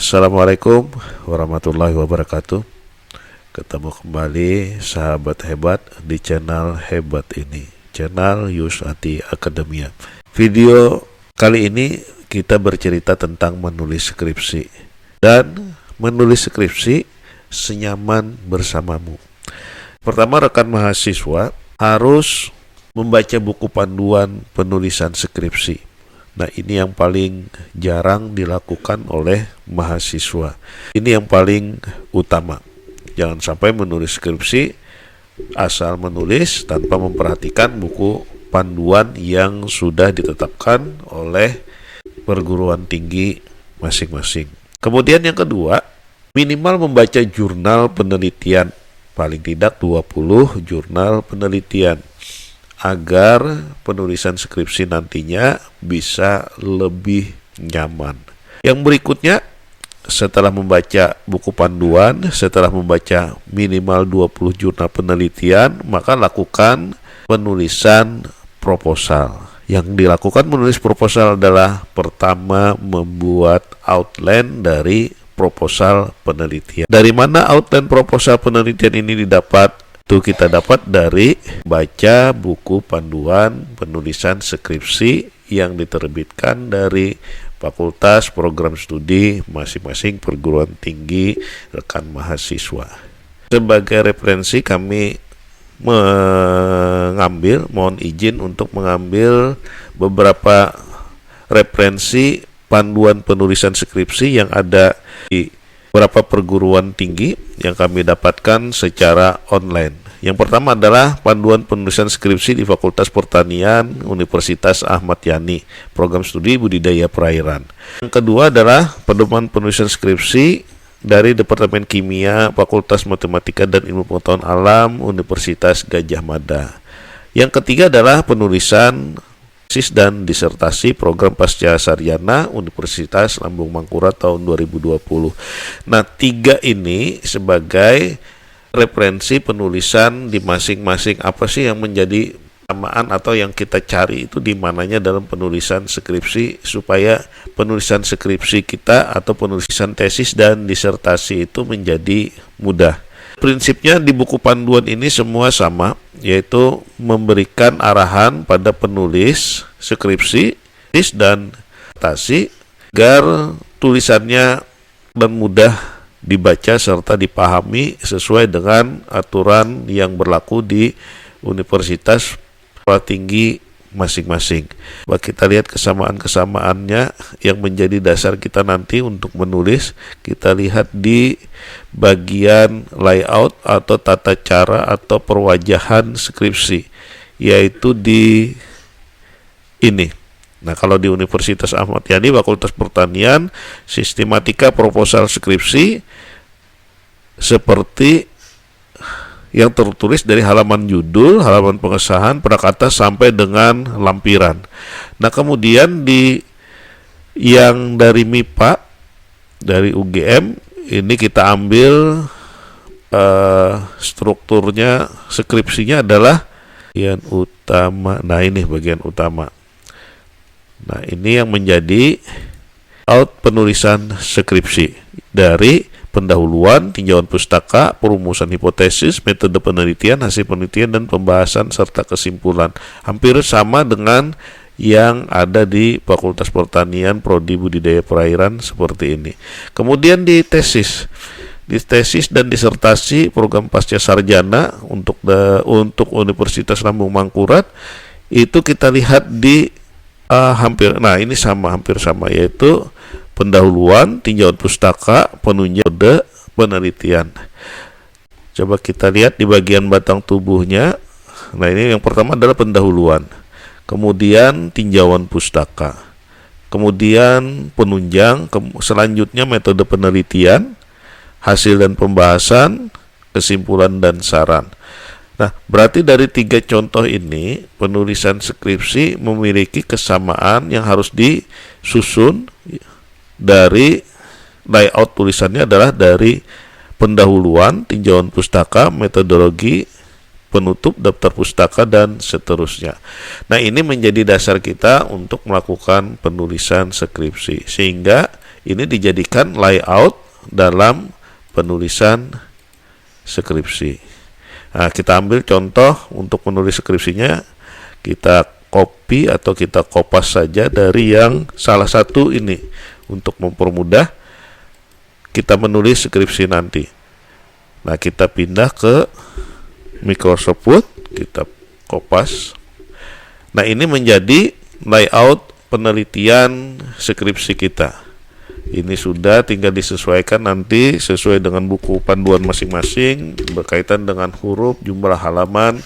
Assalamualaikum warahmatullahi wabarakatuh. Ketemu kembali sahabat hebat di channel hebat ini, channel Yusati Akademia. Video kali ini kita bercerita tentang menulis skripsi. Dan menulis skripsi senyaman bersamamu. Pertama, rekan mahasiswa harus membaca buku panduan penulisan skripsi. Nah, ini yang paling jarang dilakukan oleh mahasiswa. Ini yang paling utama. Jangan sampai menulis skripsi asal menulis tanpa memperhatikan buku panduan yang sudah ditetapkan oleh perguruan tinggi masing-masing. Kemudian yang kedua, minimal membaca jurnal penelitian. Paling tidak 20 jurnal penelitian, agar penulisan skripsi nantinya bisa lebih nyaman. Yang berikutnya, setelah membaca buku panduan, setelah membaca minimal 20 jurnal penelitian, maka lakukan penulisan proposal. Yang dilakukan menulis proposal adalah pertama membuat outline dari proposal penelitian. Dari mana outline proposal penelitian ini didapat? Itu kita dapat dari baca buku panduan penulisan skripsi yang diterbitkan dari fakultas program studi masing-masing perguruan tinggi rekan mahasiswa. Sebagai referensi kami mohon izin untuk mengambil beberapa referensi panduan penulisan skripsi yang ada di beberapa perguruan tinggi yang kami dapatkan secara online. Yang pertama adalah panduan penulisan skripsi di Fakultas Pertanian Universitas Ahmad Yani, program studi budidaya perairan. Yang kedua adalah panduan penulisan skripsi dari Departemen Kimia Fakultas Matematika dan Ilmu Pengetahuan Alam Universitas Gadjah Mada. Yang ketiga adalah penulisan tesis dan disertasi program pasca sarjana Universitas Lambung Mangkurat tahun 2020. Nah, tiga ini sebagai referensi penulisan di masing-masing apa sih yang menjadi samaan atau yang kita cari itu di mananya dalam penulisan skripsi, supaya penulisan skripsi kita atau penulisan tesis dan disertasi itu menjadi mudah. Prinsipnya di buku panduan ini semua sama, yaitu memberikan arahan pada penulis skripsi dan disertasi agar tulisannya dan mudah dibaca serta dipahami sesuai dengan aturan yang berlaku di universitas tinggi masing-masing. Kita lihat kesamaan-kesamaannya yang menjadi dasar kita nanti untuk menulis. Kita lihat di bagian layout atau tata cara atau perwajahan skripsi, yaitu di ini. Nah, kalau di Universitas Ahmad Yani Fakultas Pertanian, sistematika proposal skripsi seperti yang tertulis dari halaman judul, halaman pengesahan, prakata sampai dengan lampiran. Nah, kemudian di yang dari MIPA, dari UGM, ini kita ambil strukturnya skripsinya adalah bagian utama. Nah, ini bagian utama. Nah, ini yang menjadi penulisan skripsi dari pendahuluan, tinjauan pustaka, perumusan hipotesis, metode penelitian, hasil penelitian, dan pembahasan serta kesimpulan. Hampir sama dengan yang ada di Fakultas Pertanian Prodi Budidaya Perairan seperti ini. Kemudian di tesis dan disertasi program pasca sarjana untuk Universitas Lambung Mangkurat, itu kita lihat di hampir sama, yaitu pendahuluan, tinjauan pustaka, penunjang metode penelitian. Coba kita lihat di bagian batang tubuhnya. Nah, ini yang pertama adalah pendahuluan, kemudian tinjauan pustaka, kemudian penunjang, selanjutnya metode penelitian, hasil dan pembahasan, kesimpulan dan saran. Nah, berarti dari tiga contoh ini penulisan skripsi memiliki kesamaan yang harus disusun. Dari layout tulisannya adalah dari pendahuluan, tinjauan pustaka, metodologi, penutup, daftar pustaka, dan seterusnya. Nah, ini menjadi dasar kita untuk melakukan penulisan skripsi, sehingga ini dijadikan layout dalam penulisan skripsi. Nah, kita ambil contoh untuk menulis skripsinya, kita copy atau kita kopas saja dari yang salah satu ini untuk mempermudah kita menulis skripsi nanti. Nah, kita pindah ke Microsoft Word, kita kopas. Nah, ini menjadi layout penelitian skripsi kita. Ini sudah tinggal disesuaikan nanti sesuai dengan buku panduan masing-masing berkaitan dengan huruf, jumlah halaman,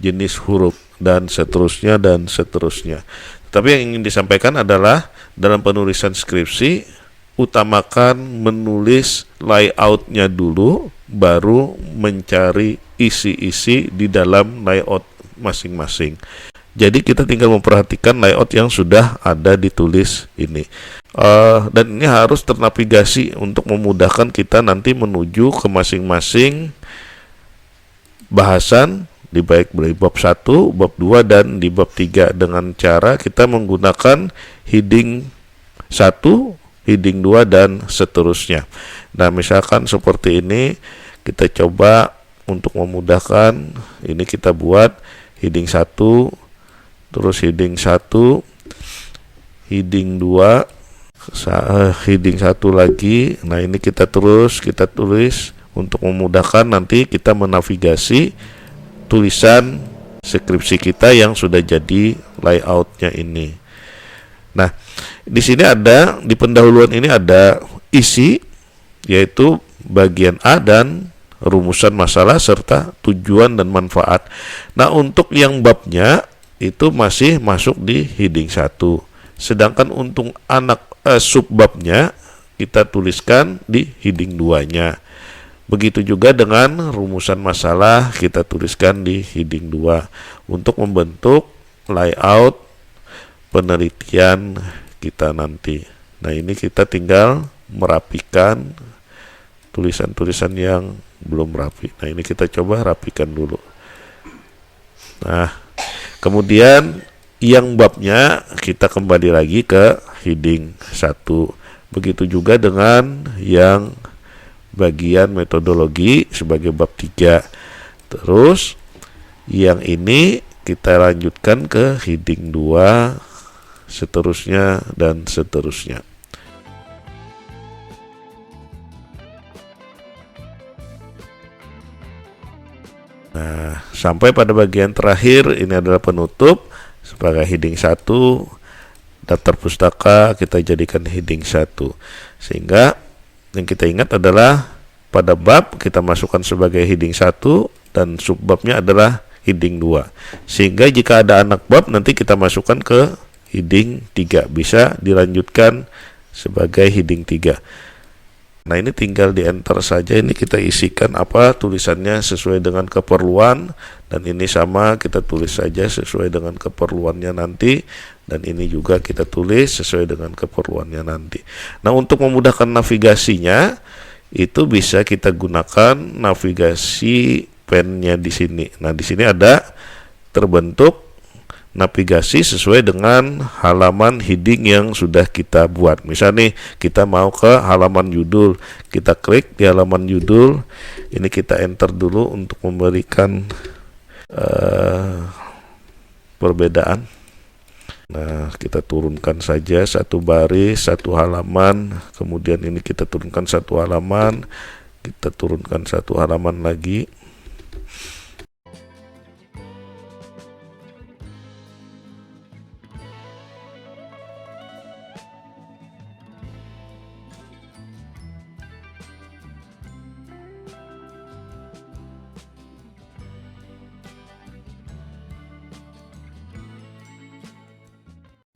jenis huruf, dan seterusnya dan seterusnya. Tapi yang ingin disampaikan adalah dalam penulisan skripsi utamakan menulis layoutnya dulu, baru mencari isi-isi di dalam layout masing-masing. Jadi kita tinggal memperhatikan layout yang sudah ada ditulis ini. Dan ini harus ternavigasi untuk memudahkan kita nanti menuju ke masing-masing bahasan di baik dari bab 1, bab 2, dan di bab 3 dengan cara kita menggunakan heading 1, heading 2, dan seterusnya. Nah, misalkan seperti ini, kita coba untuk memudahkan, ini kita buat heading 1, terus heading 1, heading 2, heading 1 lagi. Nah, ini kita tulis untuk memudahkan nanti kita menavigasi tulisan skripsi kita yang sudah jadi layoutnya ini. Nah, di sini ada, di pendahuluan ini ada isi, yaitu bagian A dan rumusan masalah serta tujuan dan manfaat. Nah, untuk yang babnya itu masih masuk di heading 1. Sedangkan untuk subbabnya kita tuliskan di heading 2-nya. Begitu juga dengan rumusan masalah kita tuliskan di heading 2 untuk membentuk layout penelitian kita nanti. Nah, ini kita tinggal merapikan tulisan-tulisan yang belum rapi. Nah, ini kita coba rapikan dulu. Nah, kemudian yang babnya kita kembali lagi ke heading 1. Begitu juga dengan yang bagian metodologi sebagai bab 3. Terus yang ini kita lanjutkan ke heading 2, seterusnya dan seterusnya. Nah, sampai pada bagian terakhir, ini adalah penutup. Sebagai heading 1, daftar pustaka kita jadikan heading 1. Sehingga yang kita ingat adalah pada bab kita masukkan sebagai heading 1 dan subbabnya adalah heading 2. Sehingga jika ada anak bab nanti kita masukkan ke heading 3. Bisa dilanjutkan sebagai heading 3. Nah, ini tinggal di enter saja, ini kita isikan apa tulisannya sesuai dengan keperluan, dan ini sama kita tulis saja sesuai dengan keperluannya nanti, dan ini juga kita tulis sesuai dengan keperluannya nanti. Nah, untuk memudahkan navigasinya itu bisa kita gunakan navigasi pennya di sini. Nah, di sini ada terbentuk navigasi sesuai dengan halaman heading yang sudah kita buat. Misalnya nih, kita mau ke halaman judul, kita klik di halaman judul, ini kita enter dulu untuk memberikan perbedaan. Nah, kita turunkan saja satu baris, satu halaman, kemudian ini kita turunkan satu halaman, kita turunkan satu halaman lagi.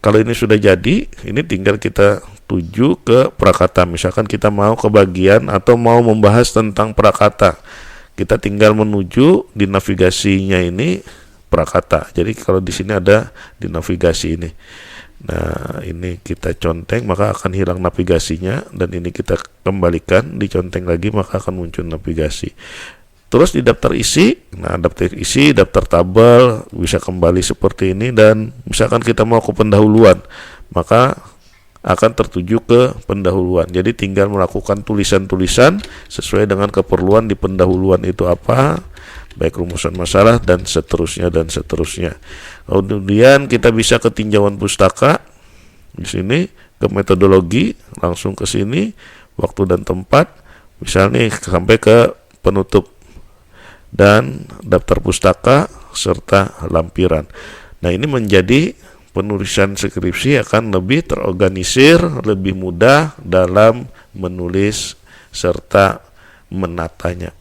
Kalau ini sudah jadi, ini tinggal kita tuju ke prakata. Misalkan kita mau ke bagian atau mau membahas tentang prakata, kita tinggal menuju di navigasinya ini prakata. Jadi kalau di sini ada di navigasi ini. Nah, ini kita conteng maka akan hilang navigasinya, dan ini kita kembalikan, diconteng lagi maka akan muncul navigasi. Terus di daftar isi, nah daftar isi, daftar tabel bisa kembali seperti ini, dan misalkan kita mau ke pendahuluan, maka akan tertuju ke pendahuluan. Jadi tinggal melakukan tulisan-tulisan sesuai dengan keperluan di pendahuluan itu apa, baik rumusan masalah dan seterusnya dan seterusnya. Kemudian kita bisa ke tinjauan pustaka. Di sini ke metodologi, langsung ke sini, waktu dan tempat, misalnya sampai ke penutup dan daftar pustaka serta lampiran. Nah, ini menjadi penulisan skripsi akan lebih terorganisir, lebih mudah dalam menulis serta menatanya.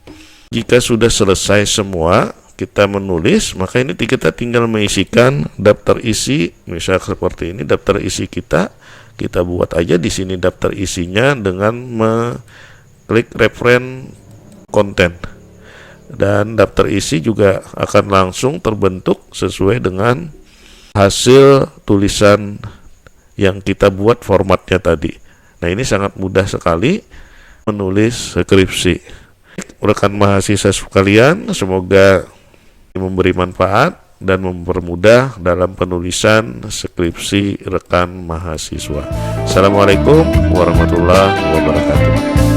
Jika sudah selesai semua kita menulis, maka ini kita tinggal mengisikan daftar isi. Misal seperti ini daftar isi kita buat aja di sini daftar isinya dengan mengklik referen konten. Dan daftar isi juga akan langsung terbentuk sesuai dengan hasil tulisan yang kita buat formatnya tadi. Nah, ini sangat mudah sekali menulis skripsi. Rekan mahasiswa sekalian, semoga memberi manfaat dan mempermudah dalam penulisan skripsi rekan mahasiswa. Assalamualaikum warahmatullahi wabarakatuh.